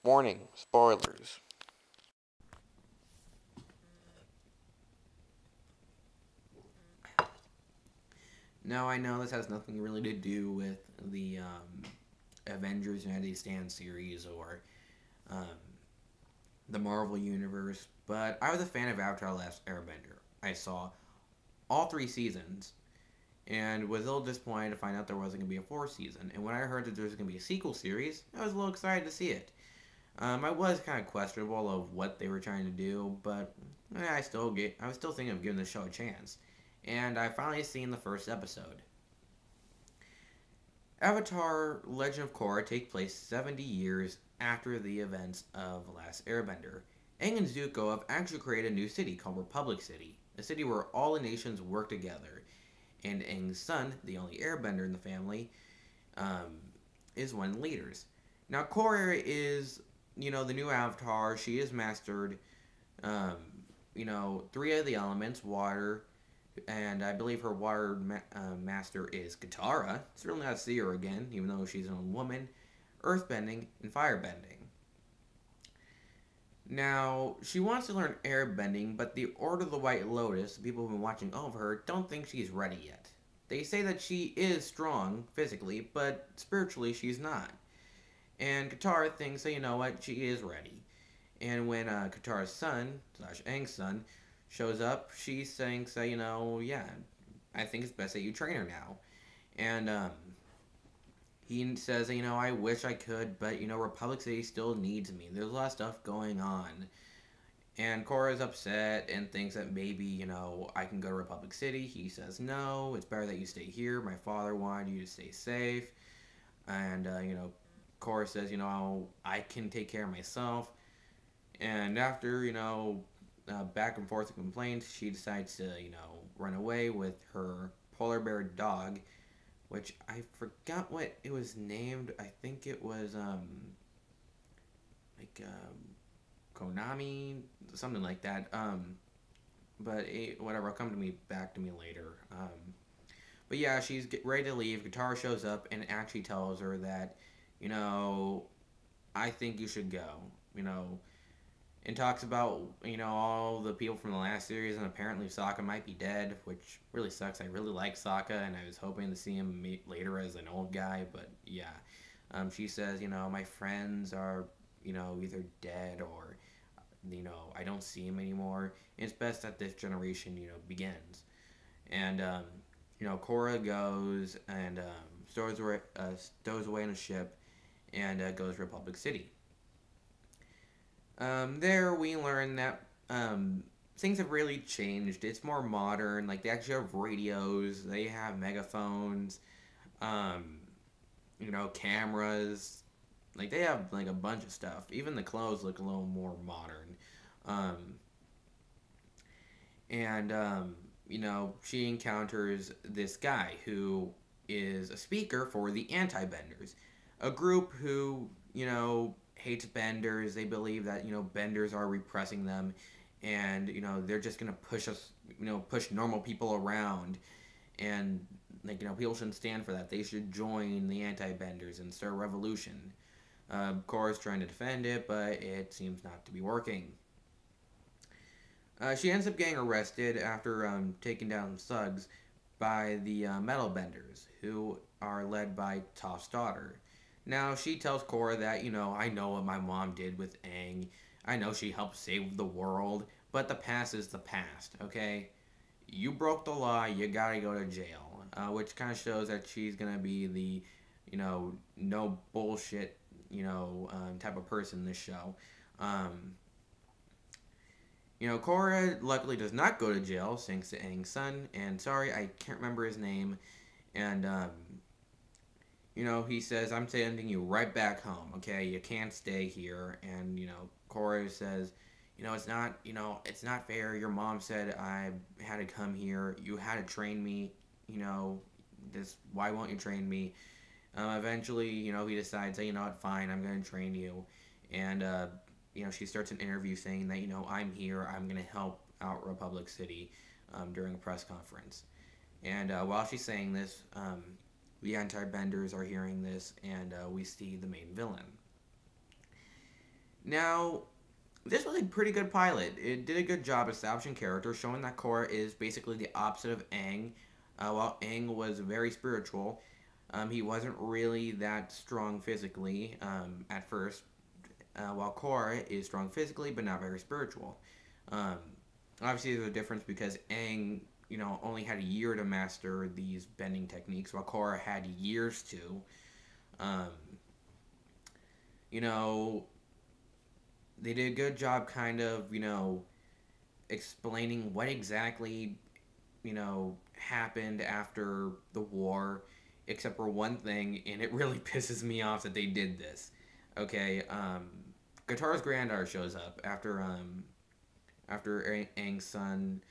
Warning, spoilers. Now, I know this has nothing really to do with the Avengers United Stand series or um, the Marvel Universe, but I was a fan of Avatar: The Last Airbender. I saw all three seasons and was a little disappointed to find out there wasn't going to be a fourth season. And when I heard that there was going to be a sequel series, I was a little excited to see it. I was kind of questionable of what they were trying to do, but I was still thinking of giving the show a chance. And I finally seen the first episode. Avatar: Legend of Korra takes place 70 years after the events of The Last Airbender. Aang and Zuko have actually created a new city called Republic City, a city where all the nations work together. And Aang's son, the only airbender in the family, um, is one of the leaders. Now, Korra is, the new avatar. She has mastered, um, three of the elements, water, and I believe her master is Katara. It's really not to see her again, even though she's an old woman, earthbending, and firebending. Now, she wants to learn airbending, but the Order of the White Lotus, the people who've been watching over her, don't think she's ready yet. They say that she is strong, physically, but spiritually she's not. And Katara thinks that, she is ready. And when Katara's son, slash Aang's son, shows up, she thinks that, yeah, I think it's best that you train her now. And he says, I wish I could, but, Republic City still needs me. There's a lot of stuff going on. And Korra's upset and thinks that maybe, I can go to Republic City. He says, no, it's better that you stay here. My father wanted you to stay safe. And, Korra says, I can take care of myself. And after, back and forth complaints, she decides to, run away with her polar bear dog, which I forgot what it was named. I think it was, Konami, something like that. But whatever, it'll come back to me later. But yeah, she's ready to leave. Katara shows up and actually tells her that, I think you should go, and talks about, all the people from the last series, and apparently Sokka might be dead, which really sucks. I really like Sokka, and I was hoping to see him later as an old guy, but yeah. She says, my friends are, either dead or, I don't see him anymore. And it's best that this generation, begins. And, Korra goes and stows away in a ship and goes to Republic City. There we learn that things have really changed. It's more modern. Like, they actually have radios. They have megaphones. Cameras. Like, they have, like, a bunch of stuff. Even the clothes look a little more modern. She encounters this guy who is a speaker for the Anti-Benders. A group who, hates benders. They believe that, benders are repressing them. And, they're just going to push us, push normal people around. And, people shouldn't stand for that. They should join the anti-benders and start a revolution. Korra's trying to defend it, but it seems not to be working. She ends up getting arrested after taking down thugs by the metal benders, who are led by Toph's daughter. Now, she tells Korra that, I know what my mom did with Aang. I know she helped save the world, but the past is the past, okay? You broke the law, you gotta go to jail. Which kind of shows that she's gonna be the, no bullshit, type of person in this show. Korra luckily does not go to jail thanks to Aang's son, and sorry, I can't remember his name, and, he says, I'm sending you right back home, okay? You can't stay here. And, Korra says, it's not fair. Your mom said I had to come here. You had to train me, you know, why won't you train me? Eventually, he decides, hey, what, fine, I'm going to train you. And, she starts an interview saying that, I'm here, I'm going to help out Republic City during a press conference. And while she's saying this, the anti-benders are hearing this, and we see the main villain. Now, this was a pretty good pilot. It did a good job establishing characters, showing that Korra is basically the opposite of Aang. While Aang was very spiritual, he wasn't really that strong physically at first, while Korra is strong physically but not very spiritual. Um, Obviously, there's a difference because Aang, only had a year to master these bending techniques, while Korra had years to. Um, you know, they did a good job kind of, explaining what exactly, happened after the war, except for one thing, and it really pisses me off that they did this. Okay, Katara's granddaughter shows up after Aang's son,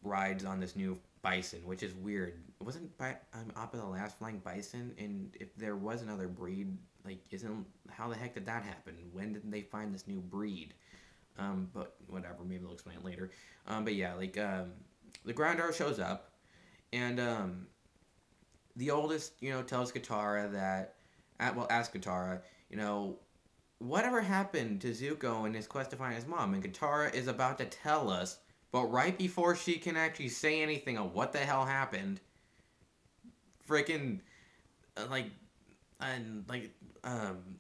rides on this new bison, which is weird. Wasn't Appa the last flying bison? And if there was another breed, like, how the heck did that happen? When did they find this new breed? But whatever, maybe they'll explain it later. But yeah, like, the granddaughter shows up, and the oldest, tells Katara that, asks Katara, whatever happened to Zuko in his quest to find his mom? And Katara is about to tell us, but right before she can actually say anything of what the hell happened, freaking, the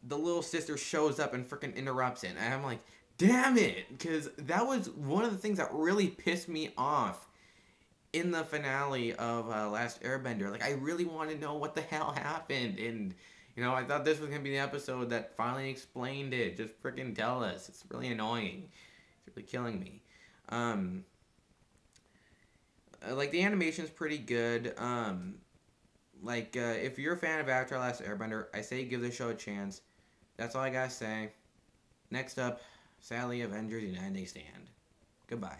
little sister shows up and freaking interrupts it. And I'm like, damn it! Because that was one of the things that really pissed me off in the finale of Last Airbender. Like, I really want to know what the hell happened. And I thought this was going to be the episode that finally explained it. Just freaking tell us. It's really annoying. It's really killing me. Like, the animation's pretty good. If you're a fan of Avatar Last Airbender, I say give the show a chance. That's all I gotta say. Next up, sadly, Avengers United They Stand. Goodbye.